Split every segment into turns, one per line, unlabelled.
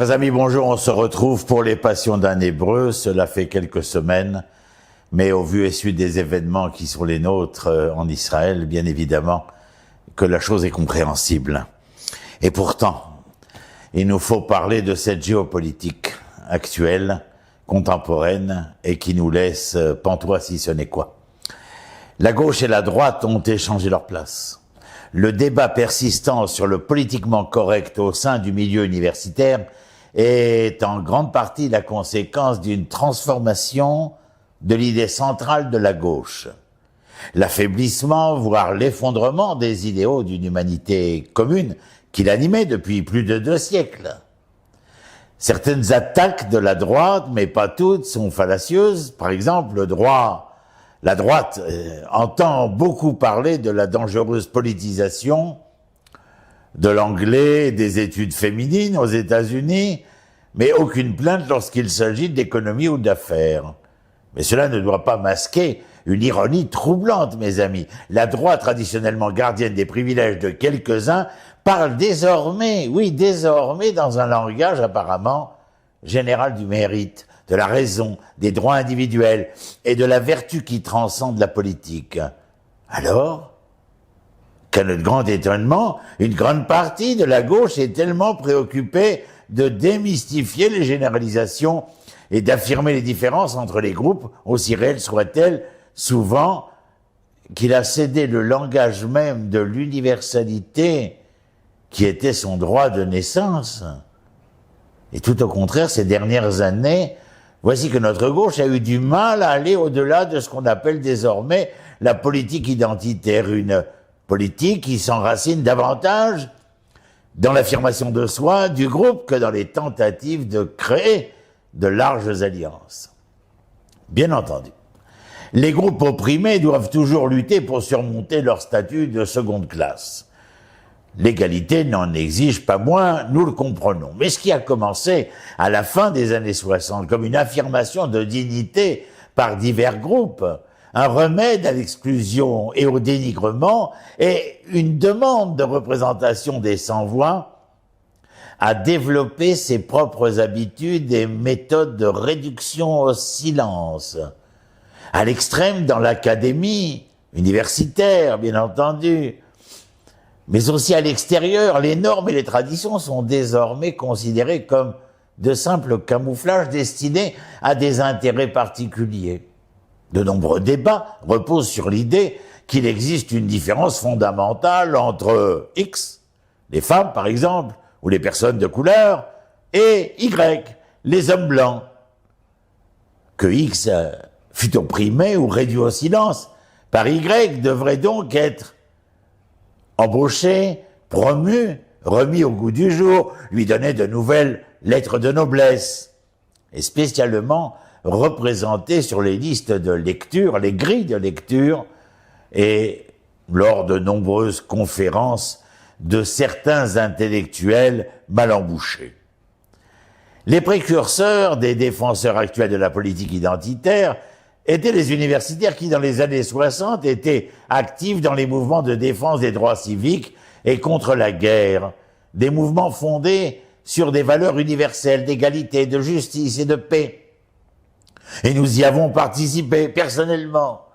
Chers amis, bonjour, on se retrouve pour les Passions d'un Hébreu. Cela fait quelques semaines, mais au vu et su des événements qui sont les nôtres en Israël, bien évidemment que la chose est compréhensible. Et pourtant, il nous faut parler de cette géopolitique actuelle, contemporaine, et qui nous laisse pantois si ce n'est quoi. La gauche et la droite ont échangé leur place. Le débat persistant sur le politiquement correct au sein du milieu universitaire est en grande partie la conséquence d'une transformation de l'idée centrale de la gauche. L'affaiblissement, voire l'effondrement des idéaux d'une humanité commune qui l'animait depuis plus de 2 siècles. Certaines attaques de la droite, mais pas toutes, sont fallacieuses. Par exemple, la droite entend beaucoup parler de la dangereuse politisation de l'anglais et des études féminines aux États-Unis, mais aucune plainte lorsqu'il s'agit d'économie ou d'affaires. Mais cela ne doit pas masquer une ironie troublante, mes amis. La droite, traditionnellement gardienne des privilèges de quelques-uns, parle désormais, oui, désormais, dans un langage apparemment général du mérite, de la raison, des droits individuels et de la vertu qui transcende la politique. Alors, qu'à notre grand étonnement, une grande partie de la gauche est tellement préoccupée de démystifier les généralisations et d'affirmer les différences entre les groupes, aussi réelles soient-elles, souvent, qu'il a cédé le langage même de l'universalité qui était son droit de naissance. Et tout au contraire, ces dernières années, voici que notre gauche a eu du mal à aller au-delà de ce qu'on appelle désormais la politique identitaire, une politique qui s'enracine davantage dans l'affirmation de soi du groupe que dans les tentatives de créer de larges alliances. Bien entendu, les groupes opprimés doivent toujours lutter pour surmonter leur statut de seconde classe. L'égalité n'en exige pas moins, nous le comprenons. Mais ce qui a commencé à la fin des années 60 comme une affirmation de dignité par divers groupes, un remède à l'exclusion et au dénigrement et une demande de représentation des sans-voix, a développé ses propres habitudes et méthodes de réduction au silence. À l'extrême dans l'académie universitaire, bien entendu, mais aussi à l'extérieur, les normes et les traditions sont désormais considérées comme de simples camouflages destinés à des intérêts particuliers. De nombreux débats reposent sur l'idée qu'il existe une différence fondamentale entre X, les femmes par exemple, ou les personnes de couleur, et Y, les hommes blancs. Que X fut opprimé ou réduit au silence par Y devrait donc être embauché, promu, remis au goût du jour, lui donner de nouvelles lettres de noblesse, et spécialement représenté sur les listes de lecture, les grilles de lecture, et lors de nombreuses conférences de certains intellectuels mal embouchés. Les précurseurs des défenseurs actuels de la politique identitaire étaient les universitaires qui, dans les années 60, étaient actifs dans les mouvements de défense des droits civiques et contre la guerre, des mouvements fondés sur des valeurs universelles d'égalité, de justice et de paix. Et nous y avons participé personnellement.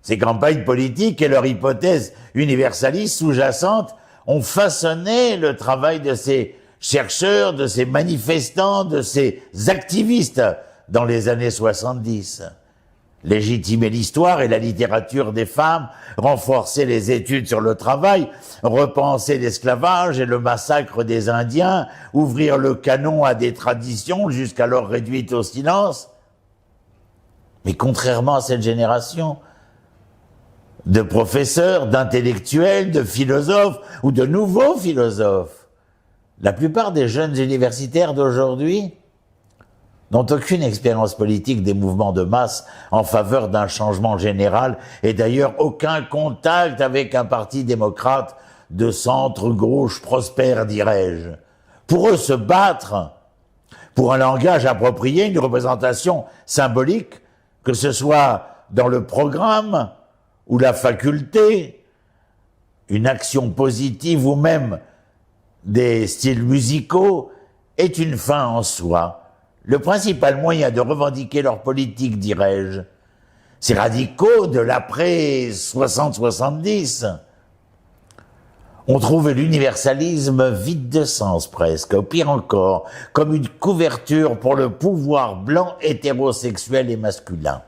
Ces campagnes politiques et leur hypothèse universaliste sous-jacente ont façonné le travail de ces chercheurs, de ces manifestants, de ces activistes dans les années 70. Légitimer l'histoire et la littérature des femmes, renforcer les études sur le travail, repenser l'esclavage et le massacre des Indiens, ouvrir le canon à des traditions jusqu'alors réduites au silence. Mais contrairement à cette génération de professeurs, d'intellectuels, de philosophes ou de nouveaux philosophes, la plupart des jeunes universitaires d'aujourd'hui n'ont aucune expérience politique des mouvements de masse en faveur d'un changement général et d'ailleurs aucun contact avec un parti démocrate de centre-gauche prospère, dirais-je. Pour eux, se battre pour un langage approprié, une représentation symbolique, que ce soit dans le programme ou la faculté, une action positive ou même des styles musicaux est une fin en soi, le principal moyen de revendiquer leur politique, dirais-je. Ces radicaux de l'après 60-70 ont trouvé l'universalisme vide de sens presque, au pire encore, comme une couverture pour le pouvoir blanc hétérosexuel et masculin.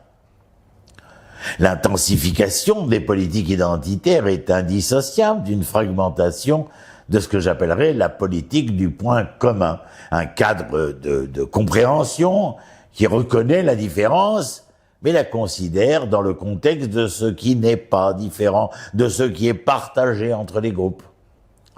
L'intensification des politiques identitaires est indissociable d'une fragmentation de ce que j'appellerais la politique du point commun, un cadre de compréhension qui reconnaît la différence, mais la considère dans le contexte de ce qui n'est pas différent, de ce qui est partagé entre les groupes.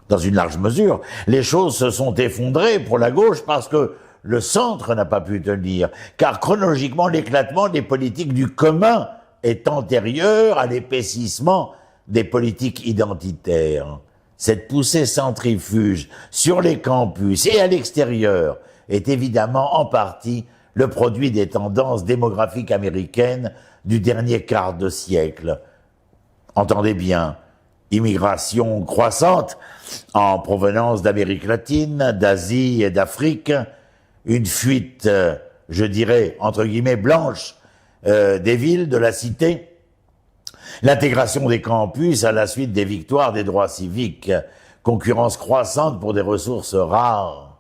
Dans une large mesure, les choses se sont effondrées pour la gauche parce que le centre n'a pas pu tenir, car chronologiquement l'éclatement des politiques du commun est antérieur à l'épaississement des politiques identitaires. Cette poussée centrifuge sur les campus et à l'extérieur est évidemment en partie le produit des tendances démographiques américaines du dernier quart de siècle. Entendez bien, immigration croissante en provenance d'Amérique latine, d'Asie et d'Afrique, une fuite, je dirais, entre guillemets, blanche des villes, de la cité, l'intégration des campus à la suite des victoires des droits civiques, concurrence croissante pour des ressources rares.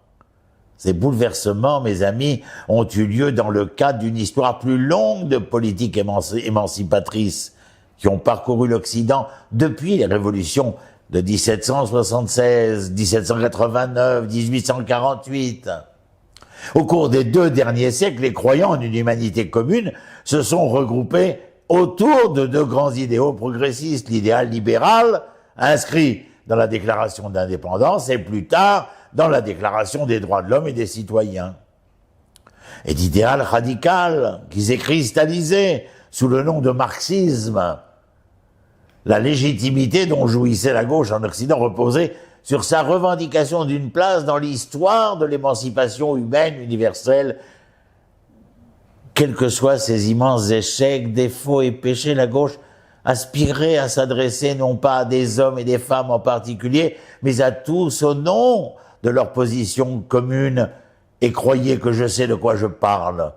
Ces bouleversements, mes amis, ont eu lieu dans le cadre d'une histoire plus longue de politiques émancipatrices qui ont parcouru l'Occident depuis les révolutions de 1776, 1789, 1848. Au cours des 2 derniers siècles, les croyants en une humanité commune se sont regroupés autour de 2 grands idéaux progressistes, l'idéal libéral, inscrit dans la Déclaration d'indépendance et plus tard dans la Déclaration des droits de l'homme et des citoyens. Et l'idéal radical qui s'est cristallisé sous le nom de marxisme. La légitimité dont jouissait la gauche en Occident reposait sur sa revendication d'une place dans l'histoire de l'émancipation humaine universelle. Quels que soient ses immenses échecs, défauts et péchés, la gauche aspirait à s'adresser non pas à des hommes et des femmes en particulier, mais à tous au nom de leur position commune. Et croyez que je sais de quoi je parle.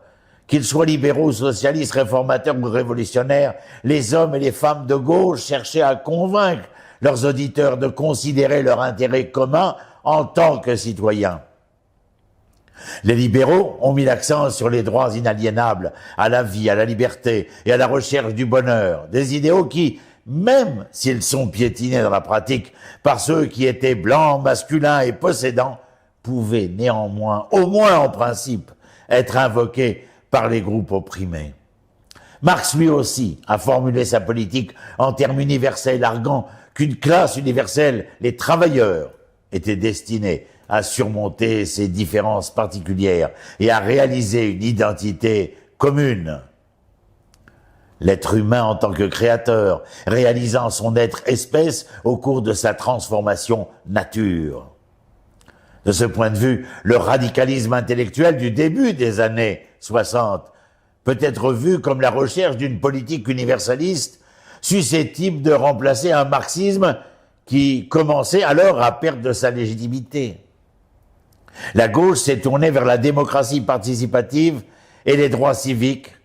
Qu'ils soient libéraux, socialistes, réformateurs ou révolutionnaires, les hommes et les femmes de gauche cherchaient à convaincre leurs auditeurs de considérer leur intérêt commun en tant que citoyens. Les libéraux ont mis l'accent sur les droits inaliénables, à la vie, à la liberté et à la recherche du bonheur, des idéaux qui, même s'ils sont piétinés dans la pratique par ceux qui étaient blancs, masculins et possédants, pouvaient néanmoins, au moins en principe, être invoqués par les groupes opprimés. Marx, lui aussi, a formulé sa politique en termes universels, arguant qu'une classe universelle, les travailleurs, était destinée à surmonter ces différences particulières et à réaliser une identité commune. L'être humain en tant que créateur, réalisant son être espèce au cours de sa transformation nature. De ce point de vue, le radicalisme intellectuel du début des années 60 peut être vu comme la recherche d'une politique universaliste susceptible de remplacer un marxisme qui commençait alors à perdre de sa légitimité. La gauche s'est tournée vers la démocratie participative et les droits civiques,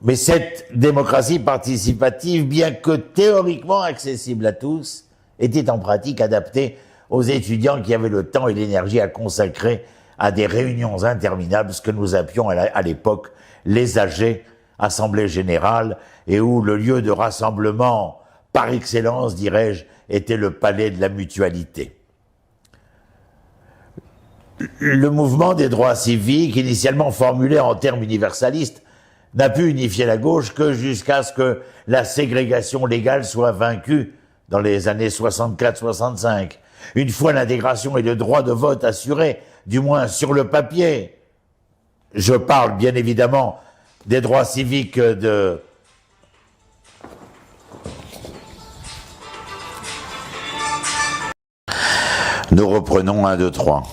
mais cette démocratie participative, bien que théoriquement accessible à tous, était en pratique adaptée aux étudiants qui avaient le temps et l'énergie à consacrer à des réunions interminables, ce que nous appelions à l'époque les AG, Assemblée Générale, et où le lieu de rassemblement par excellence, dirais-je, était le palais de la mutualité. Le mouvement des droits civiques, initialement formulé en termes universalistes, n'a pu unifier la gauche que jusqu'à ce que la ségrégation légale soit vaincue dans les années 64-65. Une fois l'intégration et le droit de vote assurés, du moins sur le papier, je parle bien évidemment des droits civiques de... Nous reprenons 1, 2, 3.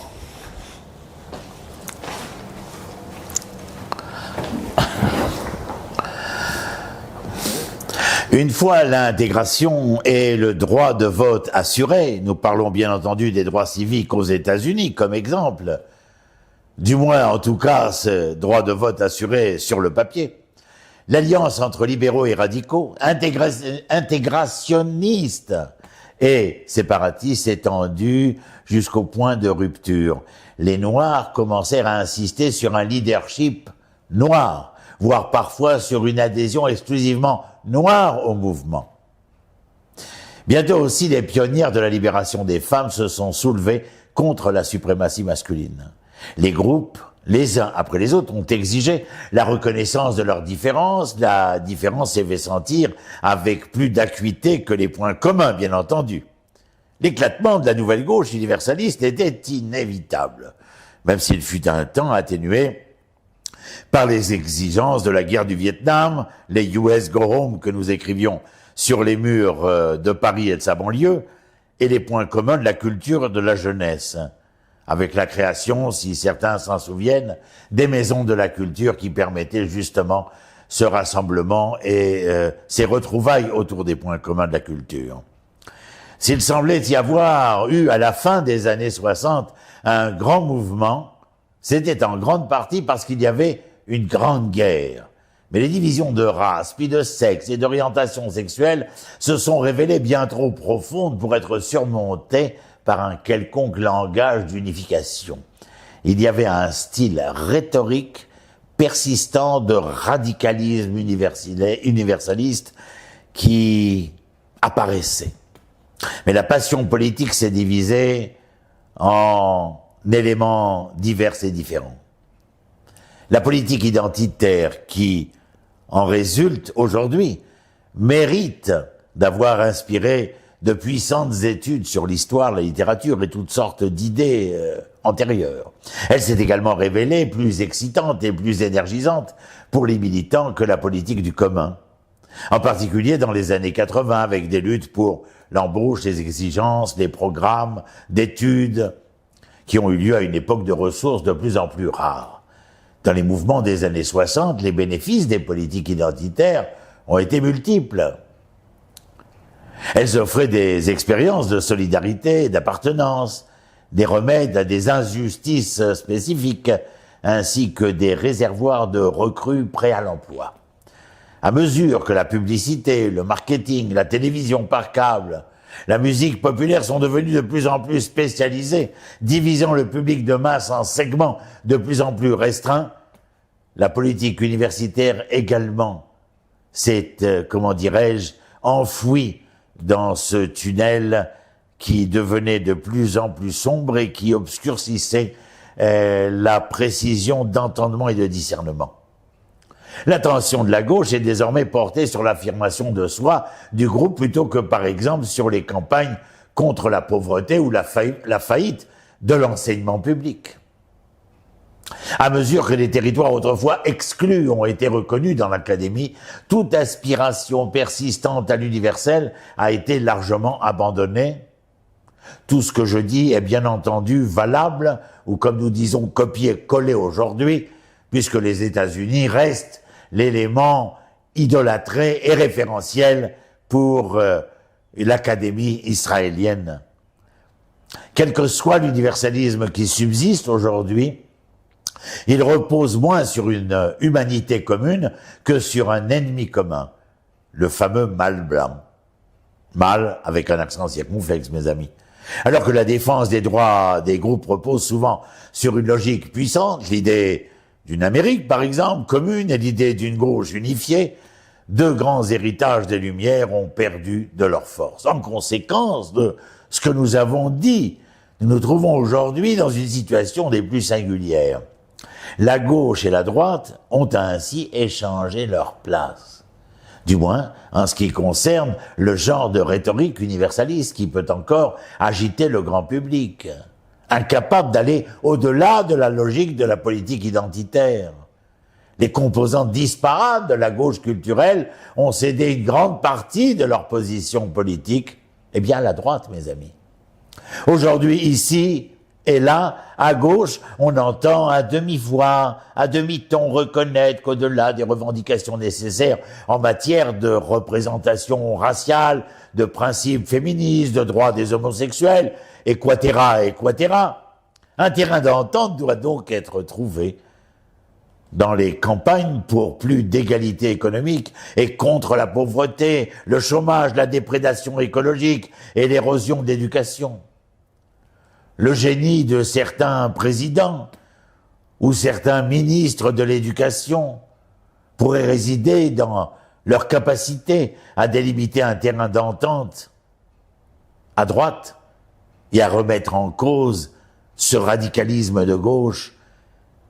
Une fois l'intégration et le droit de vote assurés, nous parlons bien entendu des droits civiques aux États-Unis comme exemple, Du moins, en tout cas, ce droit de vote assuré sur le papier. L'alliance entre libéraux et radicaux, intégrationnistes et séparatistes étendue jusqu'au point de rupture. Les Noirs commencèrent à insister sur un leadership noir, voire parfois sur une adhésion exclusivement noire au mouvement. Bientôt aussi, les pionnières de la libération des femmes se sont soulevées contre la suprématie masculine. Les groupes, les uns après les autres, ont exigé la reconnaissance de leurs différences. La différence s'est fait sentir avec plus d'acuité que les points communs, bien entendu. L'éclatement de la nouvelle gauche universaliste était inévitable, même s'il fut un temps atténué par les exigences de la guerre du Vietnam, les US Go Home que nous écrivions sur les murs de Paris et de sa banlieue, et les points communs de la culture de la jeunesse, avec la création, si certains s'en souviennent, des maisons de la culture qui permettaient justement ce rassemblement et ces retrouvailles autour des points communs de la culture. S'il semblait y avoir eu à la fin des années 60 un grand mouvement, c'était en grande partie parce qu'il y avait une grande guerre. Mais les divisions de race, puis de sexe et d'orientation sexuelle se sont révélées bien trop profondes pour être surmontées par un quelconque langage d'unification. Il y avait un style rhétorique persistant de radicalisme universaliste qui apparaissait. Mais la passion politique s'est divisée en éléments divers et différents. La politique identitaire qui en résulte aujourd'hui mérite d'avoir inspiré de puissantes études sur l'histoire, la littérature et toutes sortes d'idées antérieures. Elle s'est également révélée plus excitante et plus énergisante pour les militants que la politique du commun. En particulier dans les années 80 avec des luttes pour l'embauche, les exigences, les programmes d'études qui ont eu lieu à une époque de ressources de plus en plus rares. Dans les mouvements des années 60, les bénéfices des politiques identitaires ont été multiples. Elles offraient des expériences de solidarité, d'appartenance, des remèdes à des injustices spécifiques, ainsi que des réservoirs de recrues prêts à l'emploi. À mesure que la publicité, le marketing, la télévision par câble, la musique populaire sont devenus de plus en plus spécialisés, divisant le public de masse en segments de plus en plus restreints, la politique universitaire également s'est, enfouie dans ce tunnel qui devenait de plus en plus sombre et qui obscurcissait la précision d'entendement et de discernement. L'attention de la gauche est désormais portée sur l'affirmation de soi du groupe plutôt que, par exemple, sur les campagnes contre la pauvreté ou la faillite de l'enseignement public. À mesure que les territoires autrefois exclus ont été reconnus dans l'académie, toute aspiration persistante à l'universel a été largement abandonnée. Tout ce que je dis est bien entendu valable, ou comme nous disons copier-coller aujourd'hui, puisque les États-Unis restent l'élément idolâtré et référentiel pour l'académie israélienne. Quel que soit l'universalisme qui subsiste aujourd'hui, il repose moins sur une humanité commune que sur un ennemi commun, le fameux mal blanc. Mal avec un accent circonflexe, mes amis. Alors que la défense des droits des groupes repose souvent sur une logique puissante, l'idée d'une Amérique, par exemple, commune, et l'idée d'une gauche unifiée, deux grands héritages des Lumières ont perdu de leur force. En conséquence de ce que nous avons dit, nous nous trouvons aujourd'hui dans une situation des plus singulières. La gauche et la droite ont ainsi échangé leur place. Du moins, en ce qui concerne le genre de rhétorique universaliste qui peut encore agiter le grand public, incapable d'aller au-delà de la logique de la politique identitaire. Les composantes disparates de la gauche culturelle ont cédé une grande partie de leur position politique, eh bien à la droite, mes amis. Aujourd'hui, ici et là, à gauche, on entend à demi-voix, à demi-ton reconnaître qu'au-delà des revendications nécessaires en matière de représentation raciale, de principes féministes, de droits des homosexuels, etc., Un terrain d'entente doit donc être trouvé dans les campagnes pour plus d'égalité économique et contre la pauvreté, le chômage, la déprédation écologique et l'érosion de l'éducation. Le génie de certains présidents ou certains ministres de l'éducation pourrait résider dans leur capacité à délimiter un terrain d'entente à droite et à remettre en cause ce radicalisme de gauche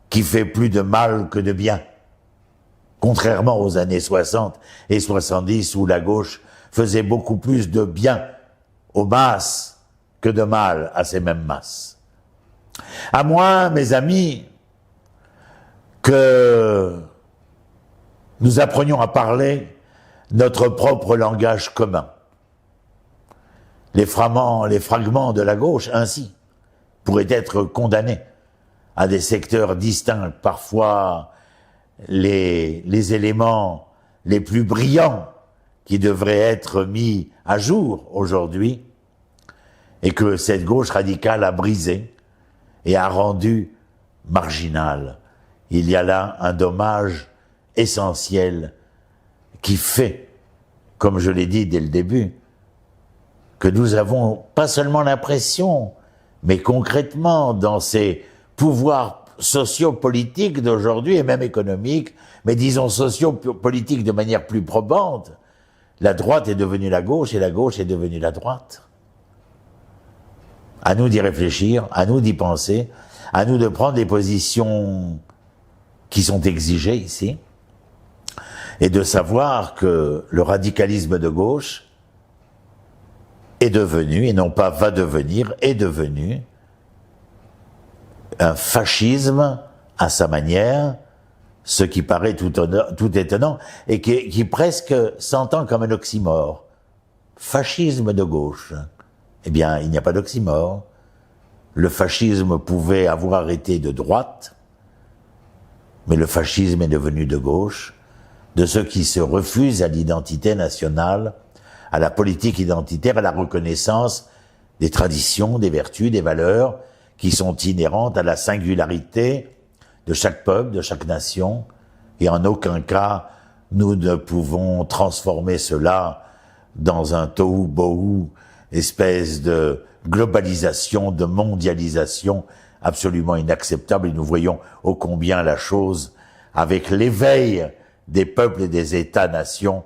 qui fait plus de mal que de bien, contrairement aux années 60 et 70 où la gauche faisait beaucoup plus de bien aux masses que de mal à ces mêmes masses. À moins, mes amis, que nous apprenions à parler notre propre langage commun. Les fragments de la gauche, ainsi, pourraient être condamnés à des secteurs distincts, parfois les éléments les plus brillants qui devraient être mis à jour aujourd'hui, et que cette gauche radicale a brisé et a rendu marginal. Il y a là un dommage essentiel qui fait, comme je l'ai dit dès le début, que nous avons pas seulement l'impression, mais concrètement dans ces pouvoirs sociopolitiques d'aujourd'hui et même économiques, mais disons sociopolitiques de manière plus probante, la droite est devenue la gauche et la gauche est devenue la droite. À nous d'y réfléchir, à nous d'y penser, à nous de prendre les positions qui sont exigées ici, et de savoir que le radicalisme de gauche est devenu, et non pas va devenir, est devenu un fascisme à sa manière, ce qui paraît tout étonnant, et qui presque s'entend comme un oxymore. Fascisme de gauche. Eh bien, il n'y a pas d'oxymore. Le fascisme pouvait avoir été de droite, mais le fascisme est devenu de gauche, de ceux qui se refusent à l'identité nationale, à la politique identitaire, à la reconnaissance des traditions, des vertus, des valeurs qui sont inhérentes à la singularité de chaque peuple, de chaque nation, et en aucun cas nous ne pouvons transformer cela dans un tohu-bohu, espèce de globalisation, de mondialisation absolument inacceptable, et nous voyons ô combien la chose, avec l'éveil des peuples et des États-nations,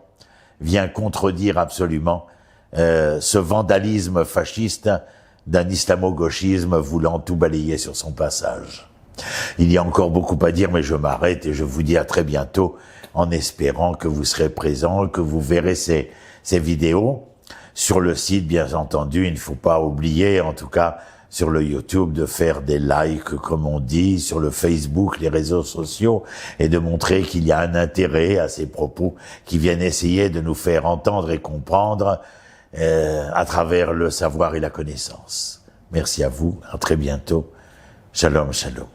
vient contredire absolument ce vandalisme fasciste d'un islamo-gauchisme voulant tout balayer sur son passage. Il y a encore beaucoup à dire, mais je m'arrête et je vous dis à très bientôt, en espérant que vous serez présents, que vous verrez ces vidéos. Sur le site, bien entendu, il ne faut pas oublier, en tout cas sur le YouTube, de faire des likes, comme on dit, sur le Facebook, les réseaux sociaux, et de montrer qu'il y a un intérêt à ces propos qui viennent essayer de nous faire entendre et comprendre à travers le savoir et la connaissance. Merci à vous, à très bientôt. Shalom, shalom.